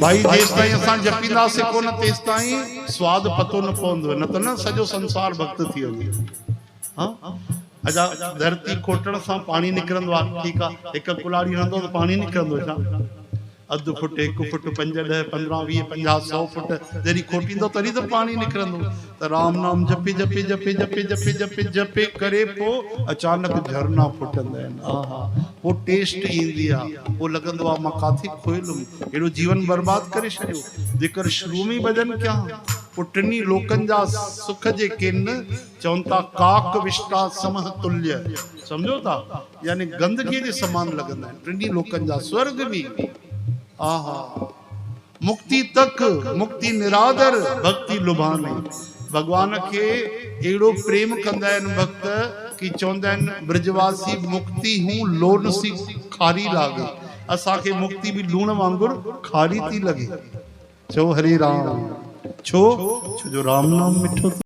भाई जेस ताईं असां जपींदासीं कोन तेस ताईं स्वाद पतो न पवंदो, न त न सॼो संसार भक्त थी वञे। हाँ अच्छा धरती खोटण सां पानी निकिरंदो आहे, ठीकु आहे, हिकु कुलाड़ी हणंदो त पानी निकिरंदो छा? अधु फुट, 1 फुट, 5, 10, 15, 20, 50, 100 फुट जॾहिं खोटींदो तॾहिं त पानी निकिरंदो। त राम नाम जपे जपे जपे जपे जपे जपे जपे करे पोइ अचानक झरना फुटंदा आहिनि। आहा वो टेस्ट ईंदी आहे, वो लॻंदो आहे मां काथे खोइलुमि, एॾो जीवन बर्बाद करे छॾियो। जेकर शुरू में भॼन कयां पुटनी लोकनि जा सुख जेके न चवनि था काक विष्टा समह तुल्य, सम्झो था, यानी गंदगी जे समान लॻंदा आहिनि टिनी लोकनि जा, स्वर्ग में। आहा मुक्ति तक, मुक्ति निरादर, भक्ति लुभाने। भगवान के एड़ो प्रेम कंदा आहिनि भक्त कि चवंदा आहिनि ब्रजवासी मुक्ति हूं लोन सी खारी लागे, असांखे मुक्ति भी लूण वांगुर खारी थी लगे। चो हरे राम, छो जो राम नाम मिठो।